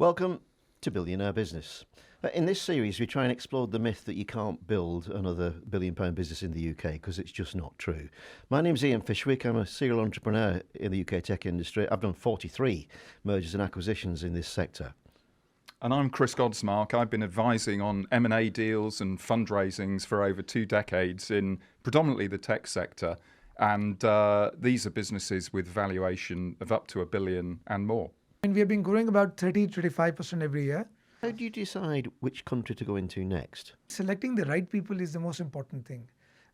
Welcome to Billionaire Business. In this series, we try and explore the myth that you can't build another £1 billion business in the UK because it's just not true. My name's Ian Fishwick. I'm a serial entrepreneur in the UK tech industry. I've done 43 mergers and acquisitions in this sector. And I'm Chris Godsmark. I've been advising on M&A deals and fundraisings for over 2 decades in predominantly the tech sector. And these are businesses with valuation of up to $1 billion and more. And we have been growing about 30-35% every year. How do you decide which country to go into next? Selecting the right people is the most important thing.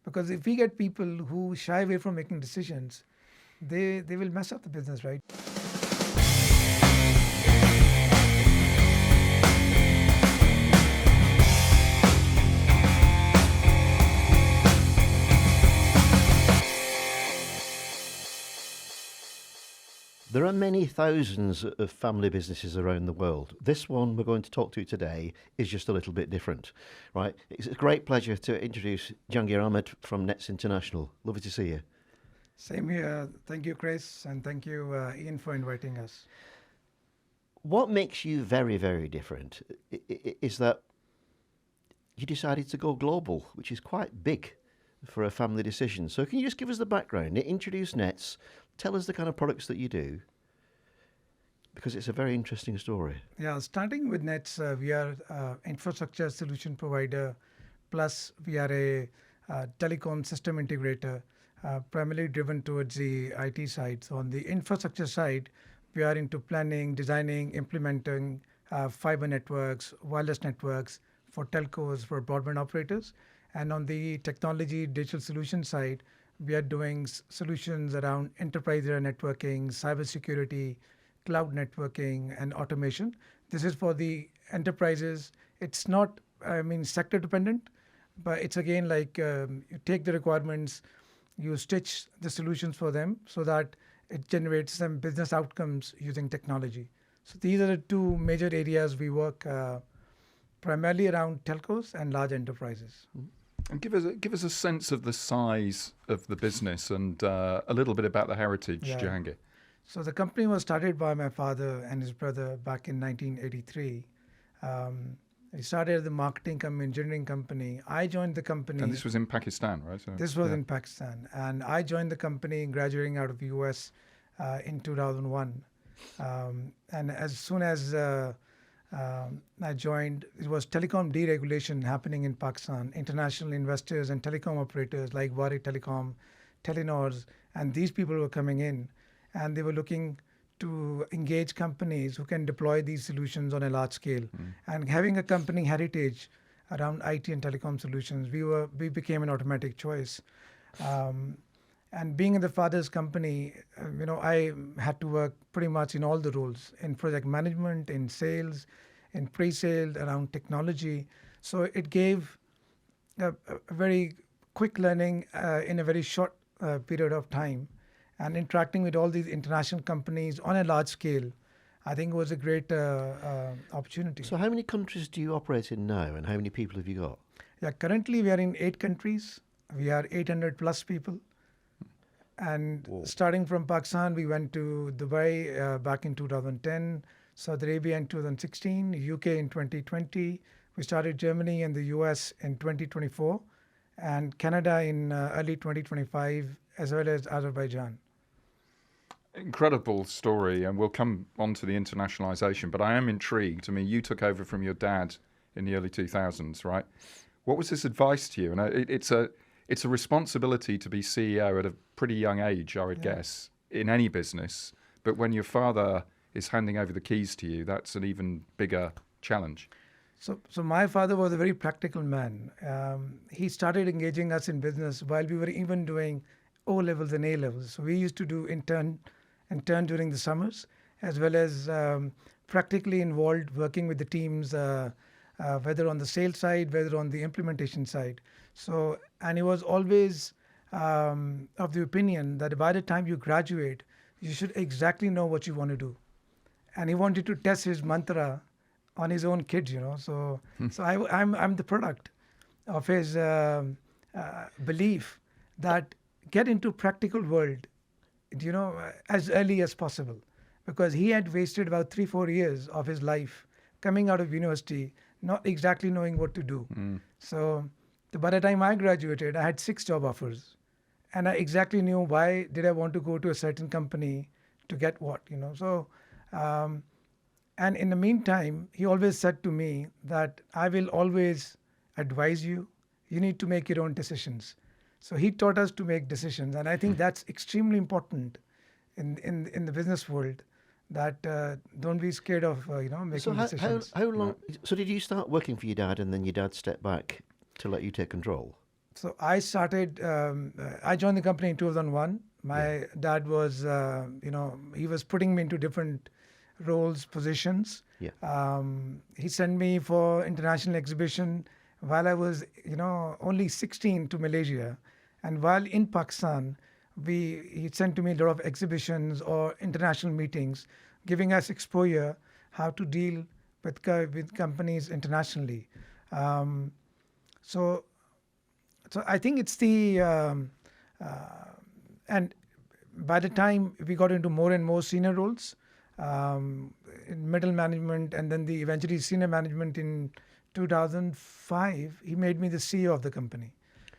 Because if we get people who shy away from making decisions, they will mess up the business, right? There are many thousands of family businesses around the world. This one we're going to talk to today is just a little bit different, right? It's a great pleasure to introduce Jahangir Ahmad from Nets International. Lovely to see you. Same here. Thank you, Chris, and thank you, Ian, for inviting us. What makes you very, very different is that you decided to go global, which is quite big for a family decision. So can you just give us the background, introduce Nets, tell us the kind of products that you do, because it's a very interesting story. Yeah, starting with Nets, we are infrastructure solution provider, plus we are a telecom system integrator, primarily driven towards the IT side. So on the infrastructure side, we are into planning, designing, implementing fiber networks, wireless networks for telcos, for broadband operators. And on the technology digital solution side, we are doing solutions around enterprise networking, cybersecurity, cloud networking, and automation. This is for the enterprises. It's not, sector dependent, but it's again like you take the requirements, you stitch the solutions for them so that it generates some business outcomes using technology. So these are the two major areas we work primarily around telcos and large enterprises. And give us a sense of the size of the business and a little bit about the heritage, Jahangir. So the company was started by my father and his brother back in 1983. He started as a marketing engineering company. I joined the company. And this was in Pakistan, right? So, this was in Pakistan. And I joined the company graduating out of the US in 2001. And as soon as I joined, it was telecom deregulation happening in Pakistan. International investors and telecom operators like Wari Telecom, Telenors, and these people were coming in, and they were looking to engage companies who can deploy these solutions on a large scale. And having a company heritage around IT and telecom solutions, we became an automatic choice. And being in the father's company, I had to work pretty much in all the roles, in project management, in sales, in pre-sale, around technology. So it gave a very quick learning in a very short period of time. And interacting with all these international companies on a large scale, I think was a great opportunity. So how many countries do you operate in now, and how many people have you got? Yeah, currently we are in 8 countries. We are 800 plus people. And starting from Pakistan, we went to Dubai back in 2010, Saudi Arabia in 2016, UK in 2020. We started Germany and the US in 2024, and Canada in early 2025, as well as Azerbaijan. Incredible story, and we'll come on to the internationalization, but I am intrigued. I mean, you took over from your dad in the early 2000s, right? What was his advice to you? And it's a responsibility to be CEO at a pretty young age, I would guess, in any business. But when your father is handing over the keys to you, that's an even bigger challenge. So my father was a very practical man. He started engaging us in business while we were even doing O-levels and A-levels. So we used to do intern during the summers, as well as practically involved working with the teams, whether on the sales side, whether on the implementation side. So, and he was always of the opinion that by the time you graduate, you should exactly know what you want to do. And he wanted to test his mantra on his own kids, So I'm the product of his belief that get into practical world, as early as possible. because he had wasted about 3-4 years of his life coming out of university, not exactly knowing what to do. So by the time I graduated, I had 6 job offers, and I exactly knew why did I want to go to a certain company to get what, you know. So, and in the meantime, he always said to me that I will always advise you. You need to make your own decisions. So he taught us to make decisions, and I think that's extremely important in the business world. That don't be scared of making So decisions. how long? So did you start working for your dad, and then your dad stepped back to let you take control? So I started. I joined the company in 2001. My dad was, he was putting me into different roles, positions. Yeah. He sent me for international exhibition while I was, only 16 to Malaysia, and while in Pakistan, he sent to me a lot of exhibitions or international meetings, giving us exposure how to deal with companies internationally. Um, so so I think it's and by the time we got into more and more senior roles, in middle management and then the eventually senior management in 2005, he made me the CEO of the company.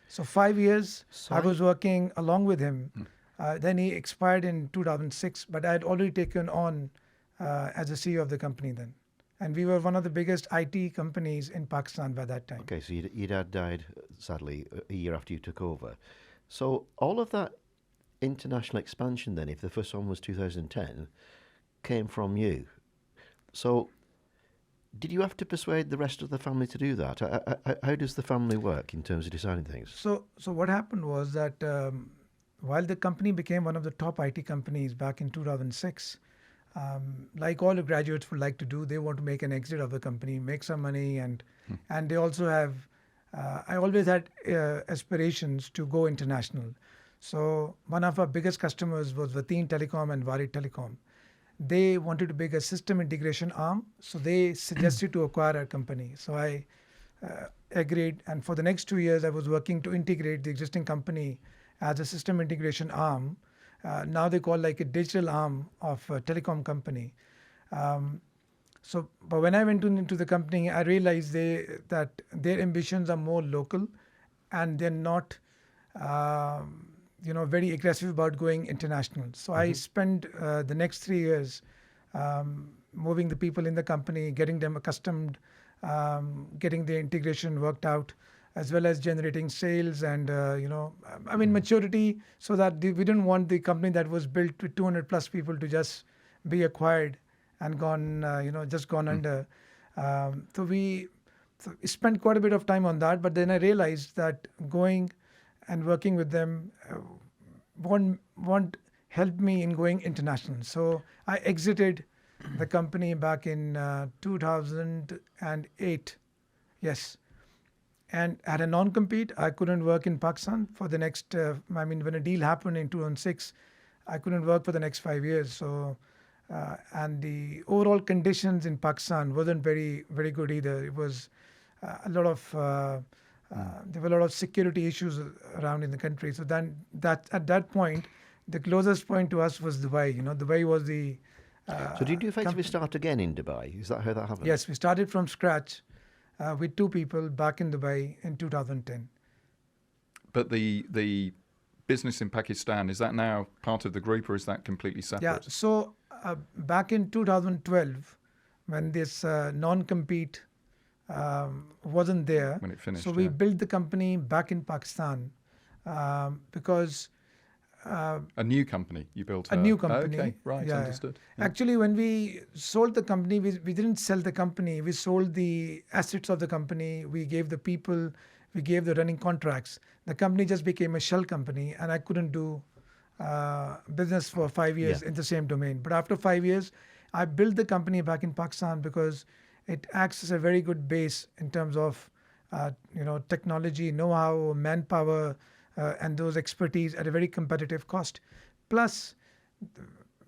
So 5 years I was working along with him. Then he expired in 2006, but I had already taken on as a CEO of the company then. And we were one of the biggest IT companies in Pakistan by that time. Okay, so your dad died sadly a year after you took over. So all of that international expansion, then, if the first one was 2010, came from you. So did you have to persuade the rest of the family to do that? How does the family work in terms of deciding things? So what happened was that while the company became one of the top IT companies back in 2006, like all the graduates would like to do, they want to make an exit of the company, make some money, and they also have. I always had aspirations to go international. So one of our biggest customers was Vateen Telecom and Vari Telecom. They wanted to make a system integration arm, so they suggested to acquire our company. So I agreed, and for the next 2 years, I was working to integrate the existing company as a system integration arm. Now they call like a digital arm of a telecom company. But when I went into the company, I realized that their ambitions are more local, and they're not, very aggressive about going international. So I spent the next 3 years moving the people in the company, getting them accustomed, getting the integration worked out, as well as generating sales and, maturity, so that we didn't want the company that was built with 200 plus people to just be acquired and gone under. So we spent quite a bit of time on that, but then I realized that going and working with them won't help me in going international. So I exited the company back in 2008. Yes. And had a non-compete. I couldn't work in Pakistan for the next, when a deal happened in 2006, I couldn't work for the next 5 years. So, and the overall conditions in Pakistan wasn't very, very good either. It was there were a lot of security issues around in the country. So then at that point, the closest point to us was Dubai. Dubai was the. So did you effectively start again in Dubai? Is that how that happened? Yes, we started from scratch. With 2 people back in Dubai in 2010. But the business in Pakistan, is that now part of the group or is that completely separate? Yeah, so back in 2012, when this non-compete wasn't there, When it finished, so we built the company back in Pakistan because a new company you built. A new company. Okay, right, Yeah. understood. Yeah. Actually, when we sold the company, we didn't sell the company. We sold the assets of the company. We gave the people, we gave the running contracts. The company just became a shell company, and I couldn't do business for 5 years in the same domain. But after 5 years, I built the company back in Pakistan because it acts as a very good base in terms of technology, know-how, manpower, and those expertise at a very competitive cost. Plus,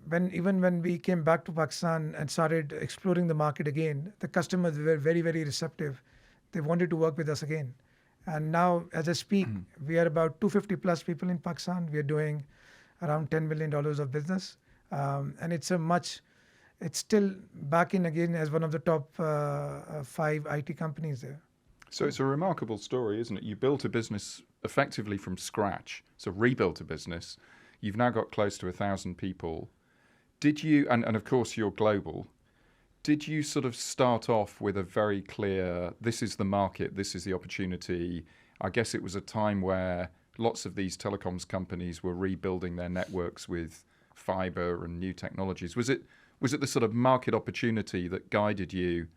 when we came back to Pakistan and started exploring the market again, the customers were very, very receptive. They wanted to work with us again. And now, as I speak, we are about 250 plus people in Pakistan. We are doing around $10 million of business. And it's a much it's still back in again as one of the top 5 IT companies there. So it's a remarkable story, isn't it? You built a business effectively from scratch, so rebuilt a business. You've now got close to 1,000 people. Did you, and of course you're global, did you sort of start off with a very clear, this is the market, this is the opportunity? I guess it was a time where lots of these telecoms companies were rebuilding their networks with fiber and new technologies. Was it the sort of market opportunity that guided you,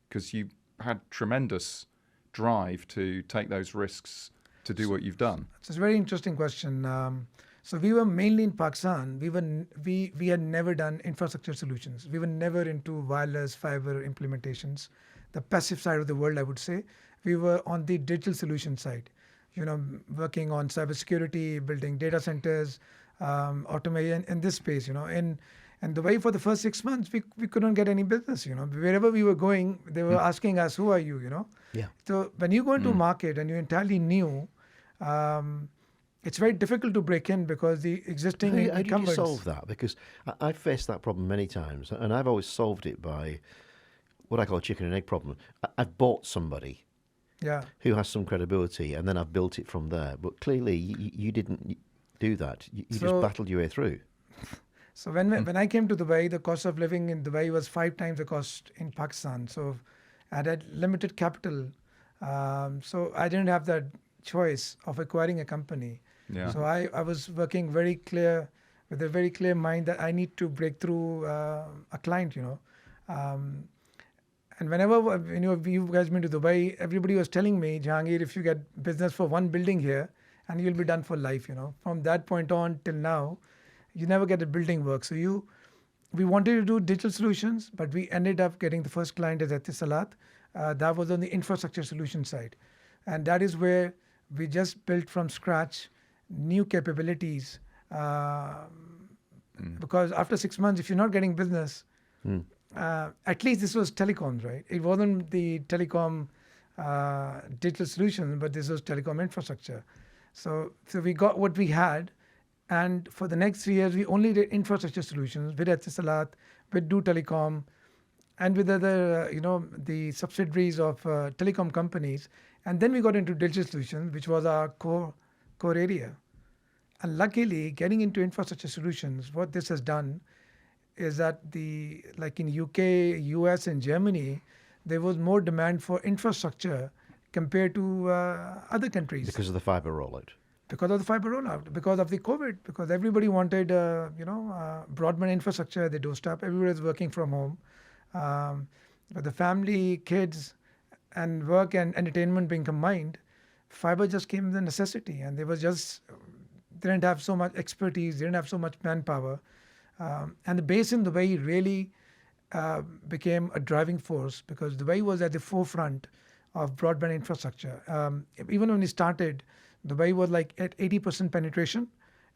because you had tremendous drive to take those risks to do what you've done? It's a very interesting question. So we were mainly in Pakistan. We had never done infrastructure solutions. We were never into wireless fiber implementations, the passive side of the world, I would say. We were on the digital solution side, working on cybersecurity, building data centers, automation in this space, And Dubai for the first 6 months, we couldn't get any business, Wherever we were going, they were asking us, who are you, Yeah. So when you go into a market and you're entirely new, it's very difficult to break in because the existing How did you incumbents. solve that? Because I've faced that problem many times, and I've always solved it by what I call a chicken and egg problem. I've bought somebody Yeah. who has some credibility, and then I've built it from there. But clearly, you didn't do that. You just So- battled your way through. So when I came to Dubai, the cost of living in Dubai was 5 times the cost in Pakistan. So I had limited capital. So I didn't have that choice of acquiring a company. Yeah. So I was working very clear, with a very clear mind that I need to break through a client, And whenever you guys been to Dubai, everybody was telling me, Jahangir, if you get business for one building here, and you'll be done for life, From that point on till now, you never get a building work. So we wanted to do digital solutions, but we ended up getting the first client as Etisalat. That was on the infrastructure solution side. And that is where we just built from scratch new capabilities. Because after 6 months, if you're not getting business, at least this was telecoms, right? It wasn't the telecom digital solution, but this was telecom infrastructure. So we got what we had. And for the next 3 years, we only did infrastructure solutions with Etisalat, with Do Telecom, and with other, the subsidiaries of telecom companies. And then we got into digital solutions, which was our core area. And luckily, getting into infrastructure solutions, what this has done is that like in UK, US, and Germany, there was more demand for infrastructure compared to other countries. Because of the fiber rollout. Because of the fiber rollout, because of the COVID, because everybody wanted, broadband infrastructure at the doorstep. Everybody was working from home. But the family, kids, and work and entertainment being combined, fiber just came as a necessity. And they didn't have so much expertise, they didn't have so much manpower. And the base in Dubai really became a driving force because Dubai was at the forefront of broadband infrastructure. Even when we started, Dubai was like at 80% penetration.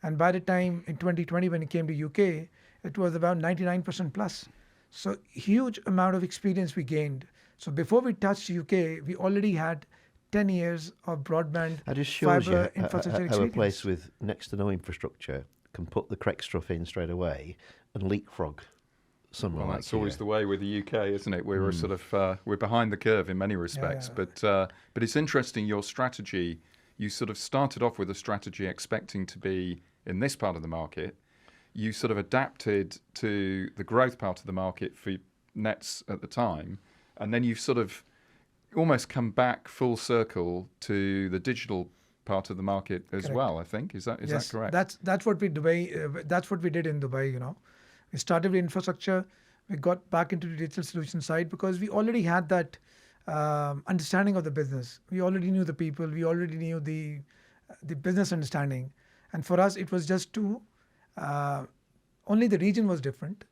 And by the time in 2020, when it came to UK, it was about 99% plus. So huge amount of experience we gained. So before we touched UK, we already had 10 years of broadband That just shows you fiber infrastructure how a experience. place with next to no infrastructure can put the correct stuff in straight away and leapfrog somewhere Well, like that's always here. the way with the UK, isn't it? We're sort of we're behind the curve in many respects. Yeah. But it's interesting your strategy. You sort of started off with a strategy expecting to be in this part of the market. You sort of adapted to the growth part of the market for nets at the time, and then you've sort of almost come back full circle to the digital part of the market as Correct. well. I think is that correct? That's what we that's what we did in Dubai. We started with infrastructure. We got back into the digital solution side because we already had that understanding of the business. We already knew the people. We already knew the business understanding. And for us, it was just only the region was different,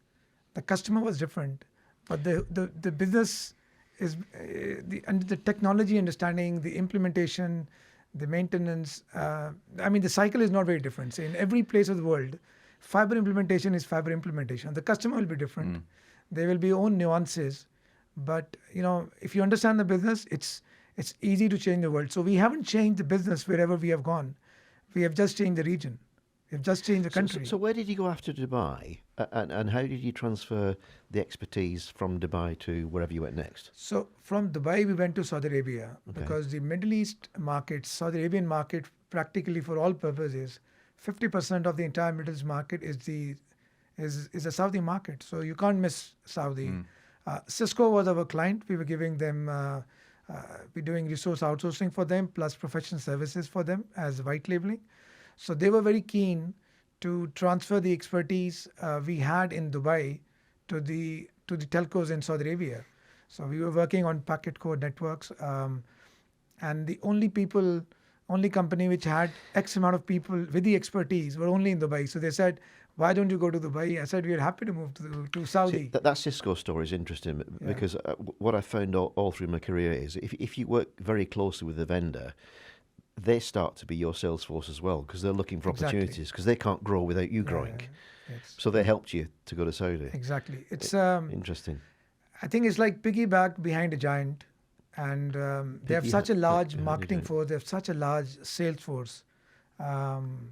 the customer was different, but the business is the technology understanding, the implementation, the maintenance. The cycle is not very different. So in every place of the world, fiber implementation is fiber implementation. The customer will be different. There will be own nuances. But if you understand the business, it's easy to change the world. So we haven't changed the business wherever we have gone. We have just changed the region. We We've just changed the country. So where did you go after Dubai, and how did you transfer the expertise from Dubai to wherever you went next? So from Dubai, we went to Saudi Arabia Okay. because the Middle East market, Saudi Arabian market, practically for all purposes, 50% of the entire Middle East market is the Saudi market. So you can't miss Saudi. Cisco was our client. We were giving them, we're doing resource outsourcing for them, plus professional services for them as white labeling. So they were very keen to transfer the expertise we had in Dubai to the telcos in Saudi Arabia. So we were working on packet core networks, and the only company which had X amount of people with the expertise were only in Dubai. So they said, "Why don't you go to Dubai?" I said, "We are happy to move to Saudi." See, that Cisco story is interesting because what I found all through my career is if you work very closely with the vendor, they start to be your sales force as well because they're looking for Exactly. opportunities because they can't grow without you growing. Yes. So they helped you to go to Saudi. Exactly. It's Interesting. I think it's like piggyback behind a giant, and they have such a large marketing force. They have such a large sales force, and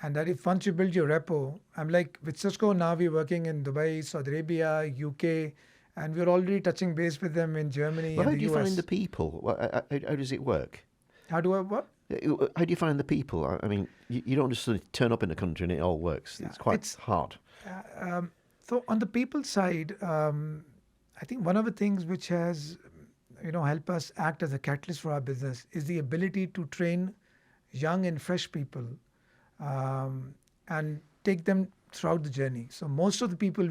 that if once you build your repo, I'm like with Cisco now we're working in Dubai, Saudi Arabia, UK, and we're already touching base with them in Germany Well, and how the do you US. find the people? How does it work? How do I what? How do you find the people? I mean, you don't just sort of turn up in a country and it all works. It's quite hard. So on the people side, I think one of the things which has, helped us act as a catalyst for our business is the ability to train young and fresh people, and take them throughout the journey. So most of the people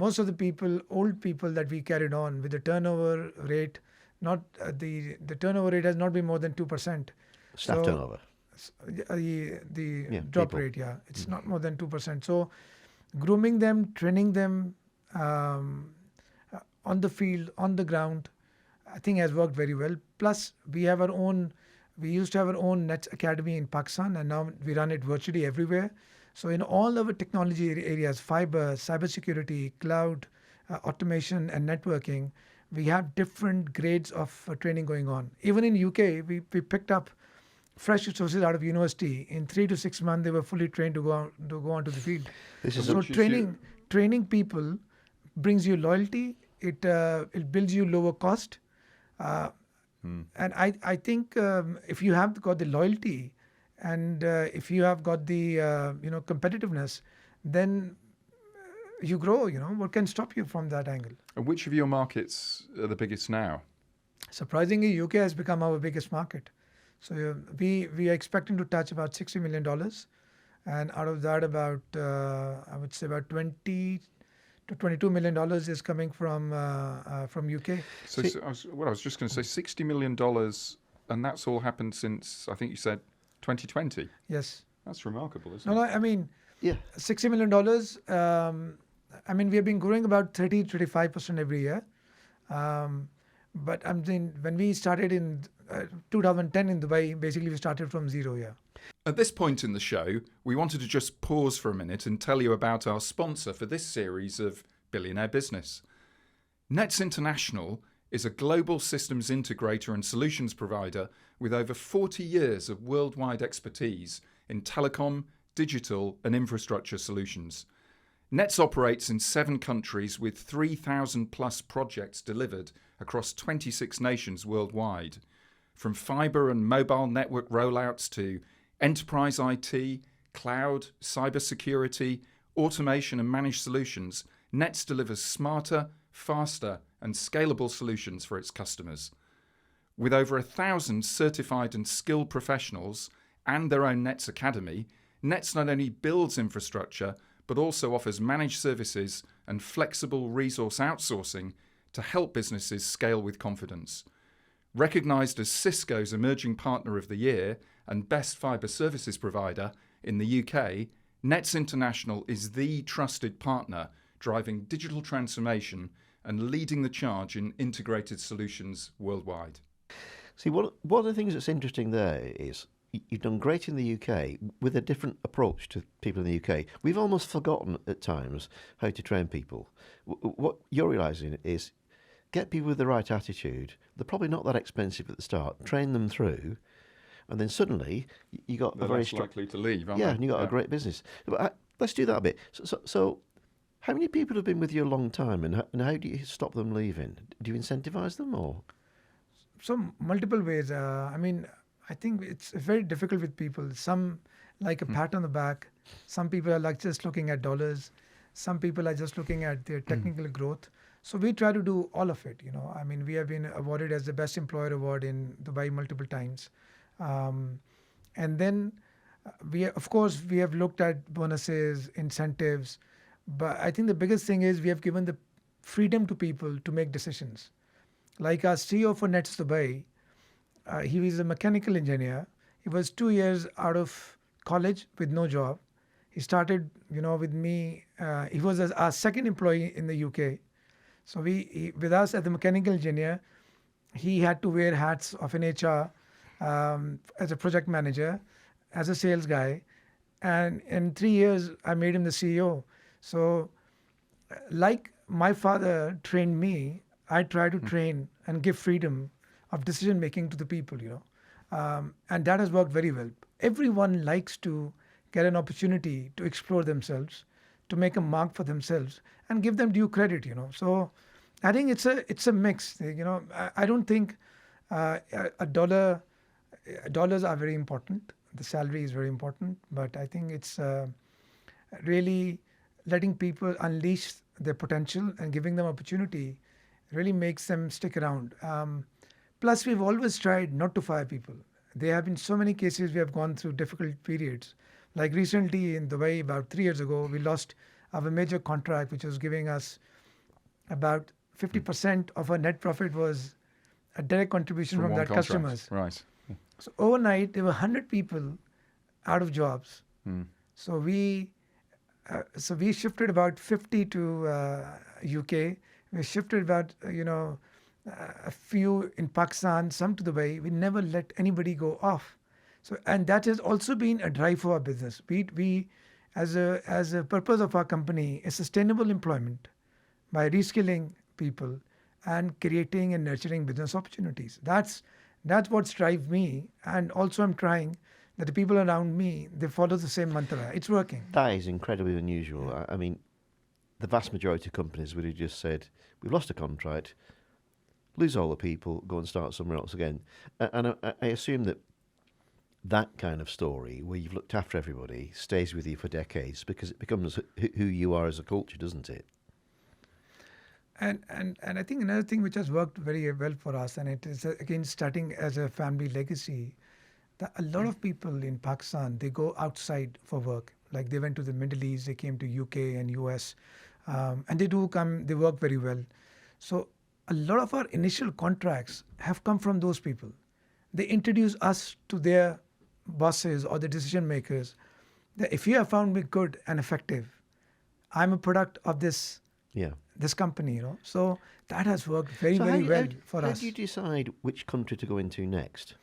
most of the people, old people that we carried on with the turnover rate, not the turnover rate has not been more than 2%. Staff turnover. The drop people. rate, it's not more than 2%. So grooming them, training them on the field, on the ground, I think has worked very well. Plus, we used to have our own Nets Academy in Pakistan, and now we run it virtually everywhere. So in all our technology areas, fiber, cybersecurity, cloud, automation, and networking, we have different grades of training going on. Even in UK, we picked up fresh resources out of university. In 3 to 6 months, they were fully trained to go onto the field. So training people brings you loyalty. It builds you lower cost. And I think if you have got the loyalty and if you have got the competitiveness, then you grow. What can stop you from that angle? And which of your markets are the biggest now? Surprisingly, UK has become our biggest market. So we are expecting to touch about $60 million, and out of that, about I would say about $20 to $22 million is coming from UK. So I was just going to say $60 million, and that's all happened since, I think you said, 2020. Yes. That's remarkable, isn't it? No, I mean, $60 million. I mean, we have been growing about 35% every year. But I'm saying when we started in 2010 in Dubai, basically we started from zero. At this point in the show, we wanted to just pause for a minute and tell you about our sponsor for this series of Billionaire Business. Nets International is a global systems integrator and solutions provider with over 40 years of worldwide expertise in telecom, digital and infrastructure solutions. Nets operates in 7 countries with 3,000 plus projects delivered across 26 nations worldwide. From fibre and mobile network rollouts to enterprise IT, cloud, cybersecurity, automation and managed solutions, Nets delivers smarter, faster and scalable solutions for its customers. With over 1,000 certified and skilled professionals and their own Nets Academy, Nets not only builds infrastructure but also offers managed services and flexible resource outsourcing to help businesses scale with confidence. Recognised as Cisco's Emerging Partner of the Year and Best Fibre Services Provider in the UK, Nets International is the trusted partner driving digital transformation and leading the charge in integrated solutions worldwide. See, one of the things that's interesting there is you've done great in the UK with a different approach to people in the UK. We've almost forgotten at times how to train people. What you're realising is get people with the right attitude. They're probably not that expensive at the start. Train them through. and then suddenly you got They're a very less likely to leave, aren't yeah, they? and you got a great business. But let's do that a bit. So how many people have been with you a long time, and how do you stop them leaving? Do you incentivize them or? So multiple ways. I mean, I think it's very difficult with people. Some like a pat on the back. Some people are like just looking at dollars. Some people are just looking at their technical growth. So we try to do all of it. I mean, we have been awarded as the best employer award in Dubai multiple times, um, and then of course, we have looked at bonuses, incentives, but I think the biggest thing is we have given the freedom to people to make decisions. Like our CEO for Nets Dubai, he was a mechanical engineer. He was 2 years out of college with no job. He started, with me. He was our second employee in the UK. So with us as a mechanical engineer, he had to wear hats of an HR, as a project manager, as a sales guy, and in 3 years I made him the CEO. So, like my father trained me, I try to train and give freedom of decision making to the people, and that has worked very well. Everyone likes to get an opportunity to explore themselves, to make a mark for themselves, and give them due credit, So, I think it's a mix. I don't think a dollar dollars are very important. The salary is very important, but I think it's really letting people unleash their potential and giving them opportunity really makes them stick around. Plus, we've always tried not to fire people. There have been so many cases we have gone through difficult periods. Like recently in Dubai, about 3 years ago, we lost our major contract, which was giving us about 50% of our net profit was a direct contribution from one that contract. customers. Right. So overnight, there were 100 people out of jobs. Hmm. So we shifted about 50 to UK. We shifted about a few in Pakistan, some to Dubai. We never let anybody go off. So and that has also been a drive for our business. We as a purpose of our company is sustainable employment by reskilling people and creating and nurturing business opportunities. That's what's drives me, and also I'm trying that the people around me they follow the same mantra. It's working. That is incredibly unusual. I mean, the vast majority of companies would have just said, "We've lost a contract, lose all the people, go and start somewhere else again." And I assume that kind of story, where you've looked after everybody, stays with you for decades because it becomes who you are as a culture, doesn't it? And I think another thing which has worked very well for us, and it is again starting as a family legacy, that a lot of people in Pakistan they go outside for work. Like they went to the Middle East, they came to UK and US, and they do come. They work very well. So a lot of our initial contracts have come from those people. They introduce us to their bosses or the decision makers. That if you have found me good and effective, I'm a product of this Yeah. company, So that has worked very, So very well for how us. do you decide which country to go into next?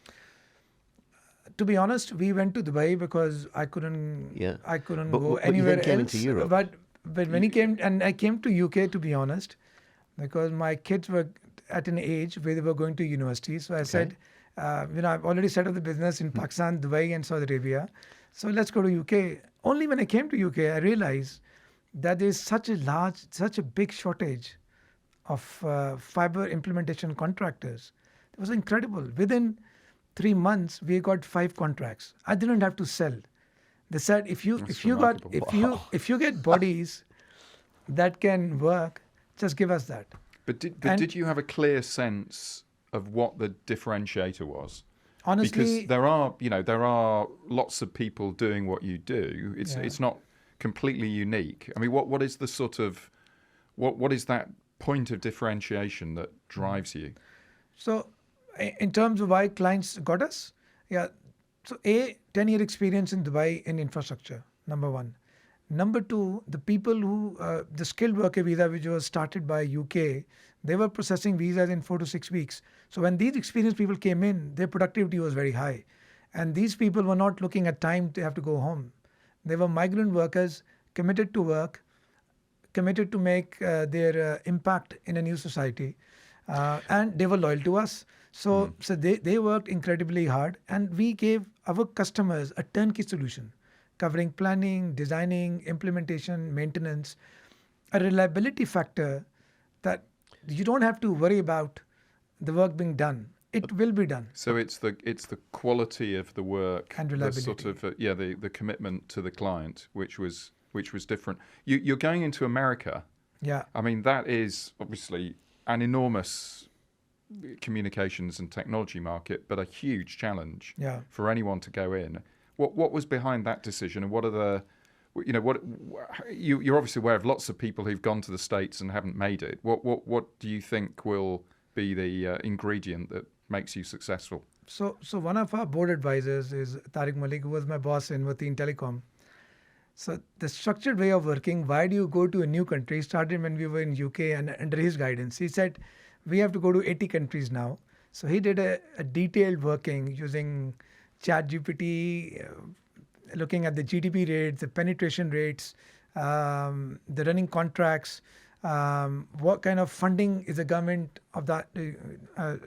To be honest, we went to Dubai because I couldn't Yeah. go But you anywhere then came else. into Europe. But when he came and I came to UK, to be honest, because my kids were at an age where they were going to university. So I said, I've already set up the business in Pakistan, Dubai, and Saudi Arabia. So let's go to UK. Only when I came to UK, I realized that there is such a big shortage of fiber implementation contractors. It was incredible. Within 3 months, we got 5 contracts. I didn't have to sell. They said if you remarkable. if you get bodies that can work, just give us that. But And- did you have a clear sense of what the differentiator was? Honestly, Because there are lots of people doing what you do. It's not completely unique. I mean, what is the sort of what is that point of differentiation that drives you? So, in terms of why clients got us, yeah. So, 10-year experience in Dubai in infrastructure, number one. Number two, the people who, the skilled worker visa, which was started by UK, they were processing visas in 4 to 6 weeks. So, when these experienced people came in, their productivity was very high. And these people were not looking at time to have to go home. They were migrant workers committed to work, committed to make their impact in a new society. and they were loyal to us. So, they worked incredibly hard, and we gave our customers a turnkey solution covering planning, designing, implementation, maintenance, a reliability factor that you don't have to worry about the work being done. It will be done. So it's the quality of the work And the sort of the commitment to the client, which was different. You're going into America. Yeah. I mean, that is obviously an enormous communications and technology market, but a huge challenge Yeah. for anyone to go in. What was behind that decision, and what are the, you're obviously aware of lots of people who've gone to the States and haven't made it. What do you think will be the ingredient that makes you successful? So one of our board advisors is Tariq Malik, who was my boss in Wateen Telecom. So the structured way of working, why do you go to a new country, started when we were in UK and under his guidance. He said, we have to go to 80 countries now. So he did a detailed working using ChatGPT, looking at the GDP rates, the penetration rates, the running contracts, what kind of funding is the government of that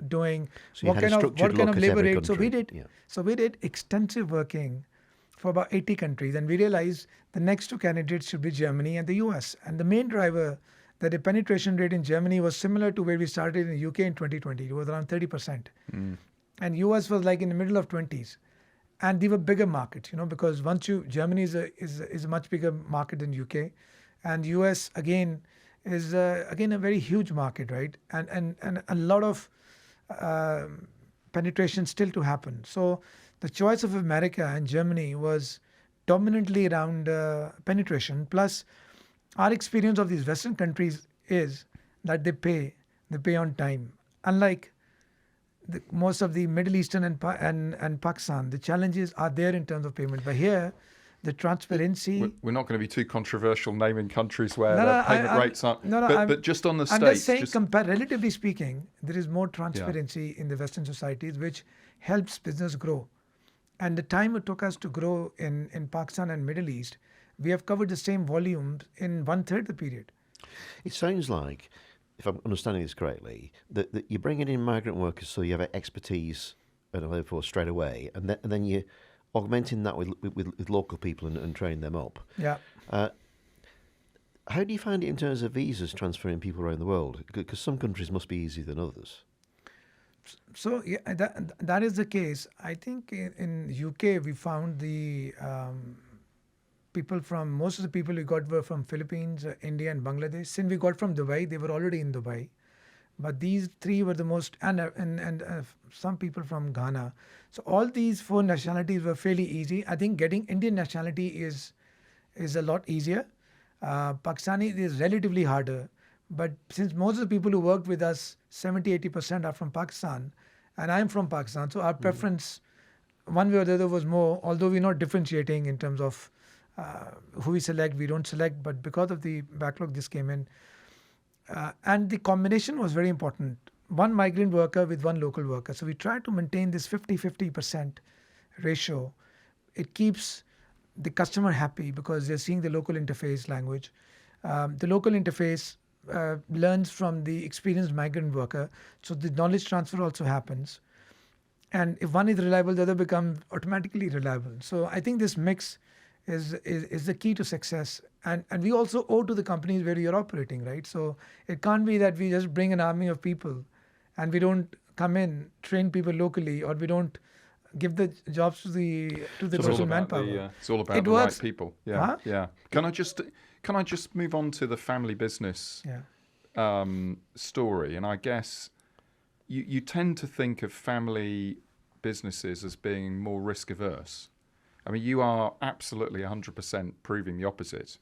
doing, So you what had a kind structured of look at labor every rate. So we country. did Yeah. so we did extensive working for about 80 countries, and we realized the next two candidates should be Germany and the US. And the main driver that the penetration rate in Germany was similar to where we started in the UK in 2020. It was around 30%. And US was like in the middle of 20s. And they were bigger markets, because Germany is a much bigger market than UK, and US again is again a very huge market, right? And a lot of penetration still to happen. So the choice of America and Germany was dominantly around penetration. Plus, our experience of these Western countries is that they pay on time. Unlike most of the Middle Eastern and Pakistan, the challenges are there in terms of payment. But here, the transparency. We're not going to be too controversial naming countries where No, no, payment rates aren't. No, no, but just on the I'm States. just saying, relatively speaking, there is more transparency in the Western societies, which helps business grow. And the time it took us to grow in Pakistan and Middle East, we have covered the same volumes in 1/3 the period. It sounds like, if I'm understanding this correctly, that you're bringing in migrant workers so you have expertise and a labor force straight away, and then you're augmenting that with local people and training them up. Yeah. How do you find it in terms of visas transferring people around the world? Because some countries must be easier than others. So yeah, that is the case. I think in UK we found the most of the people we got were from Philippines, India, and Bangladesh. Since we got from Dubai, they were already in Dubai. But these three were the most, and some people from Ghana. So all these four nationalities were fairly easy. I think getting Indian nationality is a lot easier. Pakistani is relatively harder. But since most of the people who worked with us, 70-80% are from Pakistan, and I'm from Pakistan, so our preference, one way or the other, was more, although we're not differentiating in terms of who we select, we don't select, but because of the backlog, this came in. And the combination was very important. One migrant worker with one local worker. So we try to maintain this 50-50% ratio. It keeps the customer happy because they're seeing the local interface language. The local interface learns from the experienced migrant worker. So the knowledge transfer also happens. And if one is reliable, the other becomes automatically reliable. So I think this mix is the key to success. And we also owe to the companies where you're operating, right? So it can't be that we just bring an army of people and we don't come in, train people locally, or we don't give the jobs to the local manpower. It's all about the right people. Yeah, Huh? yeah. Can I just move on to the family business story? And I guess you tend to think of family businesses as being more risk averse. I mean, you are absolutely 100% proving the opposite.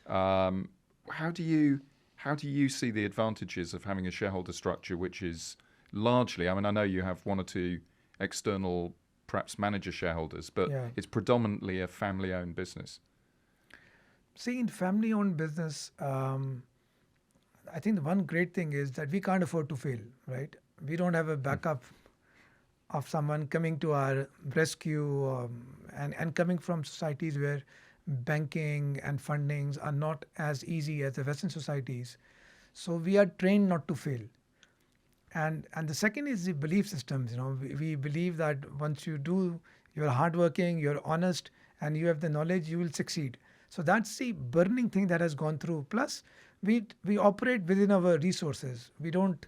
How do you see the advantages of having a shareholder structure which is largely, I mean, I know you have one or two external, perhaps manager shareholders, but it's predominantly a family-owned business. See, in family-owned business, I think the one great thing is that we can't afford to fail, right? We don't have a backup of someone coming to our rescue and coming from societies where banking and fundings are not as easy as the Western societies. So we are trained not to fail. And the second is the belief systems. We believe that once you're hardworking, you're honest, and you have the knowledge, you will succeed. So that's the burning thing that has gone through. Plus, we operate within our resources. We don't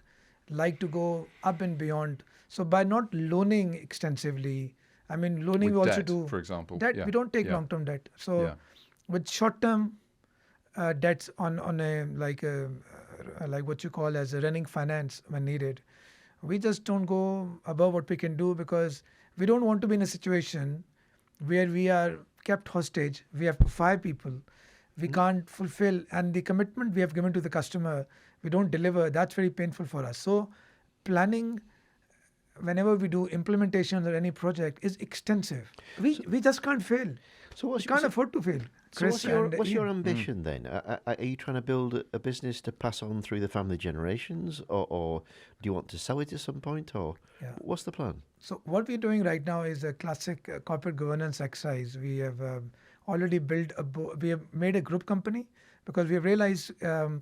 like to go up and beyond. So by not loaning extensively, I mean loaning With we also debt, do for example. debt. Yeah. We don't take Yeah. long-term debt. So Yeah. with short-term debts on a like what you call as a running finance when needed. We just don't go above what we can do because we don't want to be in a situation where we are kept hostage. We have to fire people. We can't fulfill, and the commitment we have given to the customer, we don't deliver. That's very painful for us. So, planning whenever we do implementation or any project is extensive. We just can't fail. So We what's can't afford to fail. so Chris what's your Ian. ambition then? Are you trying to build a business to pass on through the family generations, or do you want to sell it at some point, or Yeah. what's the plan? So what we're doing right now is a classic corporate governance exercise. We have already built we have made a group company because we have realized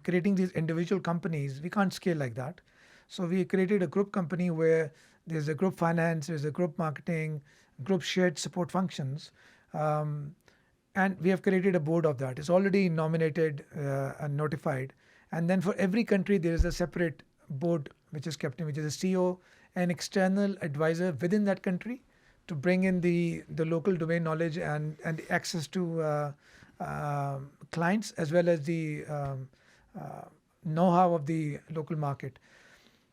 creating these individual companies, we can't scale like that. So we created a group company where there's a group finance, there's a group marketing, group shared support functions. Um, and we have created a board of that. It's already nominated and notified. And then for every country, there is a separate board which is kept in, which is a CEO, an external advisor within that country to bring in the local domain knowledge and access to clients as well as the know-how of the local market.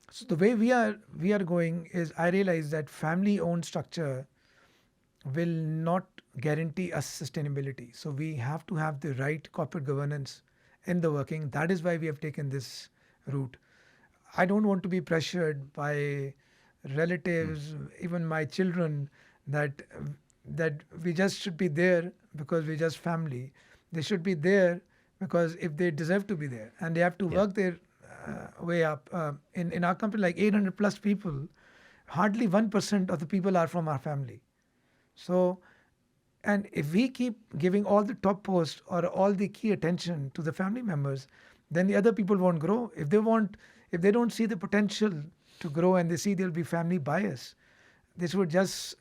So the way we are going is I realize that family-owned structure will not guarantee us sustainability. So we have to have the right corporate governance in the working. That is why we have taken this route. I don't want to be pressured by relatives, even my children, that that we just should be there because we're just family. They should be there because if they deserve to be there, and they have to Yeah. work their way up. In our company, like 800 plus people, hardly 1% of the people are from our family. So, and if we keep giving all the top posts or all the key attention to the family members, then the other people won't grow. If they don't see the potential to grow and they see there'll be family bias, this would just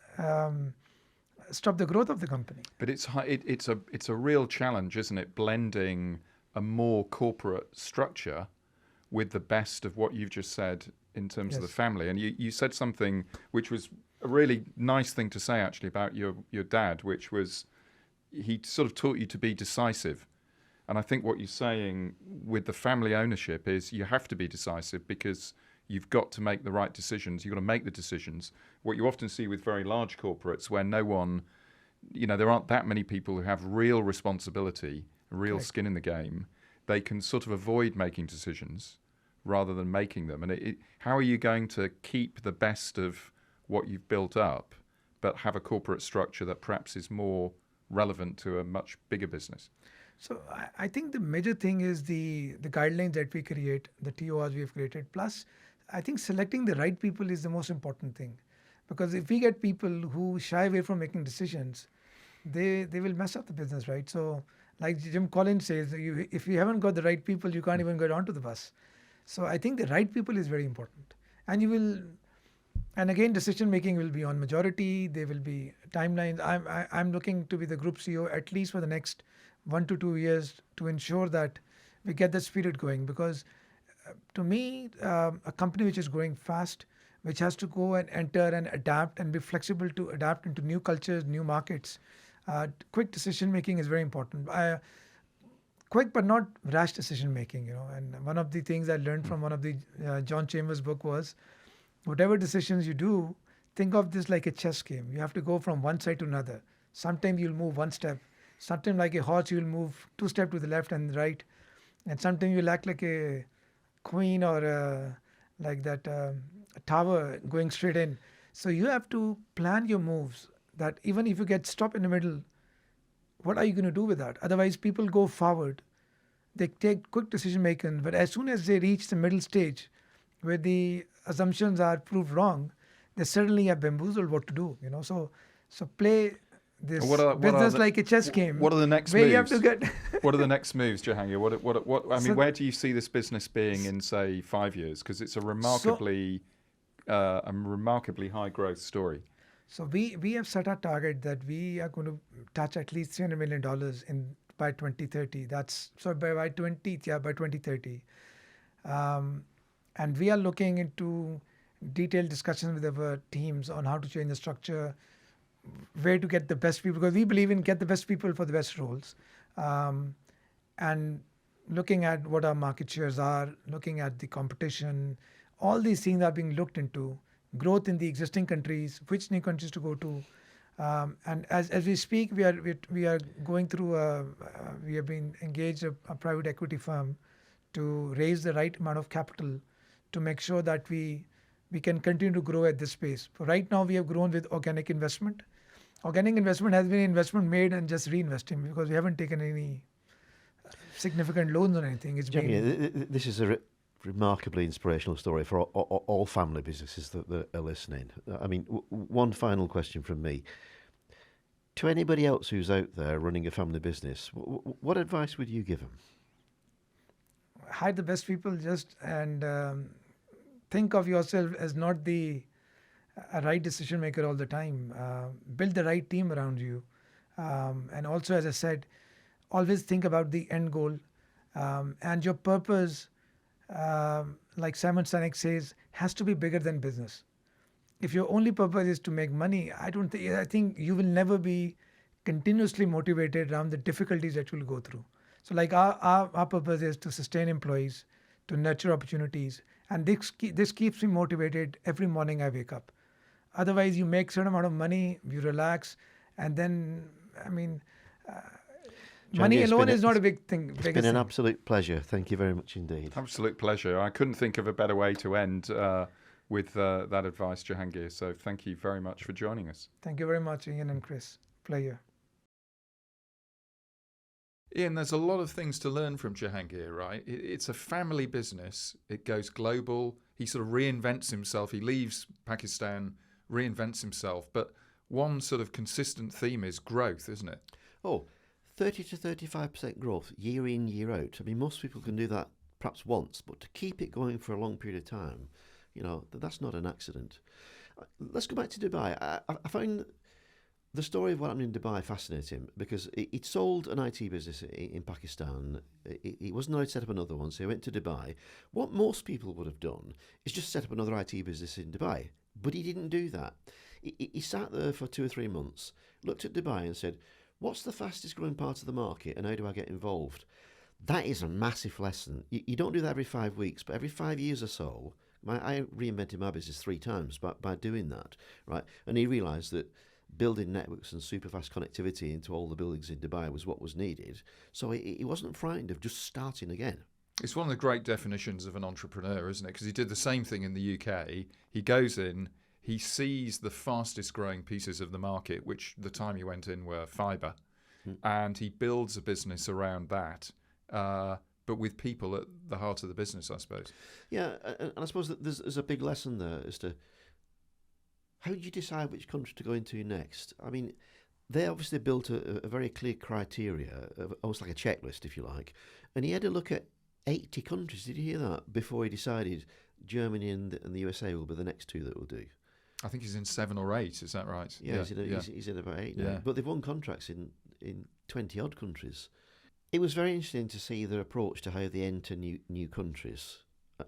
stop the growth of the company. But it's a real challenge, isn't it? Blending a more corporate structure with the best of what you've just said in terms of the Yes. family. And you said something which was a really nice thing to say actually about your dad, which was he sort of taught you to be decisive. And I think what you're saying with the family ownership is you have to be decisive because you've got to make the right decisions. You've got to make the decisions. What you often see with very large corporates where no one, there aren't that many people who have real responsibility, real Correct. skin in the game. They can sort of avoid making decisions rather than making them. And how are you going to keep the best of what you've built up, but have a corporate structure that perhaps is more relevant to a much bigger business? So I think the major thing is the guidelines that we create, the TORs we have created. Plus, I think selecting the right people is the most important thing, because if we get people who shy away from making decisions, they will mess up the business, right? So, like Jim Collins says, if you haven't got the right people, you can't even get onto the bus. So I think the right people is very important, and you will. And again, decision making will be on majority. There will be timelines. I'm looking to be the group CEO at least for the next 1 to 2 years to ensure that we get the spirit going. Because to me, a company which is growing fast, which has to go and enter and adapt and be flexible to adapt into new cultures, new markets, quick decision making is very important. Quick but not rash decision making. And one of the things I learned from one of the John Chambers book was, whatever decisions you do, think of this like a chess game. You have to go from one side to another. Sometimes you'll move one step. Sometimes like a horse, you'll move 2 steps to the left and right. And sometimes you'll act like a queen or like that tower going straight in. So you have to plan your moves that even if you get stopped in the middle, what are you going to do with that? Otherwise, people go forward. They take quick decision making, but as soon as they reach the middle stage, where the assumptions are proved wrong, they suddenly are bamboozled what to do. So play this What are business the, like a chess game. What are the next where moves? you have to get. What are the next moves, Jahangir? I mean, So- where do you see this business being in, say, 5 years? Because it's a remarkably high growth story. So we have set a target that we are going to touch at least $300 million in by 2030. That's so by 2030. And we are looking into detailed discussions with our teams on how to change the structure, where to get the best people, because we believe in get the best people for the best roles. And looking at what our market shares are, looking at the competition, all these things are being looked into. Growth in the existing countries, which new countries to go to, and as we speak, we are going through. We have been engaged a private equity firm to raise the right amount of capital to make sure that we can continue to grow at this pace. For right now, we have grown with organic investment. Organic investment has been investment made and just reinvesting because we haven't taken any significant loans or anything. It's been This is a remarkably inspirational story for all family businesses that are listening. I mean, one final question from me. To anybody else who's out there running a family business, what advice would you give them? hire the best people and think of yourself as not the a right decision maker all the time. Build the right team around you. And also, as I said, always think about the end goal and your purpose. Like Simon Sinek says, has to be bigger than business. If your only purpose is to make money, I think you will never be continuously motivated around the difficulties that you'll go through. So like our purpose is to sustain employees, to nurture opportunities. And this keeps me motivated every morning I wake up. Otherwise, you make certain amount of money, you relax, and then, money alone is not a big thing. It's been an absolute pleasure. Thank you very much indeed. Absolute pleasure. I couldn't think of a better way to end with that advice, Jahangir. So thank you very much for joining us. Thank you very much, Ian and Chris. Pleasure. Ian, there's a lot of things to learn from Jahangir, right? It's a family business. It goes global. He sort of reinvents himself. He leaves Pakistan, reinvents himself. But one sort of consistent theme is growth, isn't it? 30 to 35% growth year in, year out. I mean, most people can do that perhaps once, but to keep it going for a long period of time, that's not an accident. Let's go back to Dubai. I found the story of what happened in Dubai fascinating because he'd sold an IT business in Pakistan. He wasn't allowed to set up another one, so he went to Dubai. What most people would have done is just set up another IT business in Dubai, but he didn't do that. He sat there for 2 or 3 months, looked at Dubai and said, what's the fastest growing part of the market and how do I get involved? That is a massive lesson. You don't do that every 5 weeks, but every 5 years or so, I reinvented my business 3 times by doing that, right? And he realised that building networks and super fast connectivity into all the buildings in Dubai was what was needed. So he wasn't frightened of just starting again. It's one of the great definitions of an entrepreneur, isn't it? Because he did the same thing in the UK. He goes in, he sees the fastest growing pieces of the market, which the time he went in were fibre, and he builds a business around that, but with people at the heart of the business, I suppose. Yeah, and I suppose that there's a big lesson there as to how do you decide which country to go into next? I mean, they obviously built a very clear criteria, almost like a checklist, if you like, and he had to look at 80 countries. Did you hear that? Before he decided Germany and the USA will be the next 2 that will do. I think he's in 7 or 8. Is that right? Yeah, he's in about 8 now. Yeah. But they've won contracts in 20 odd countries. It was very interesting to see their approach to how they enter new countries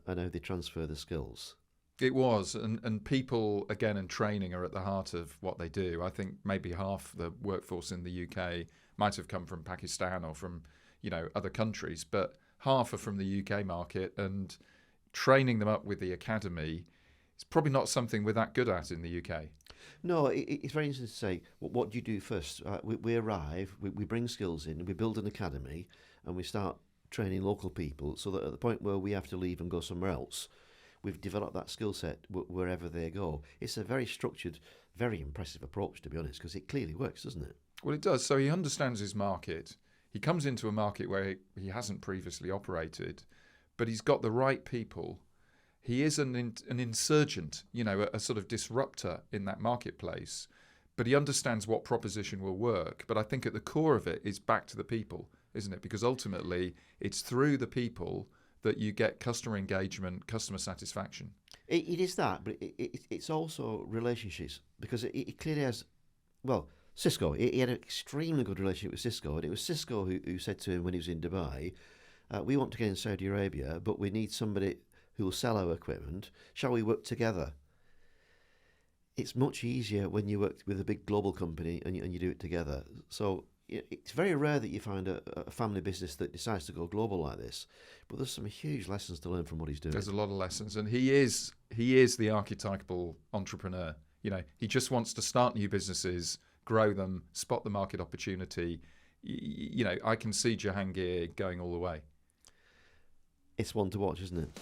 and how they transfer the skills. It was, and people, again, and training are at the heart of what they do. I think maybe half the workforce in the UK might have come from Pakistan or from, other countries, but half are from the UK market, and training them up with the academy is probably not something we're that good at in the UK. No, it's very interesting to say, what do you do first? We arrive, we bring skills in, we build an academy, and we start training local people so that at the point where we have to leave and go somewhere else, we've developed that skill set wherever they go. It's a very structured, very impressive approach, to be honest, because it clearly works, doesn't it? Well, it does. So he understands his market. He comes into a market where he hasn't previously operated, but he's got the right people. He is an insurgent, a sort of disruptor in that marketplace, but he understands what proposition will work. But I think at the core of it is back to the people, isn't it? Because ultimately, it's through the people that you get customer engagement, customer satisfaction. It is that, but it's also relationships, because it clearly has, well, Cisco, he had an extremely good relationship with Cisco, and it was Cisco who said to him when he was in Dubai, we want to get in Saudi Arabia, but we need somebody who will sell our equipment. Shall we work together? It's much easier when you work with a big global company and you do it together. So it's very rare that you find a family business that decides to go global like this. But there's some huge lessons to learn from what he's doing. There's a lot of lessons, and he is the archetypal entrepreneur. You know, he just wants to start new businesses, grow them, spot the market opportunity. You know, I can see Jahangir going all the way. It's one to watch, isn't it?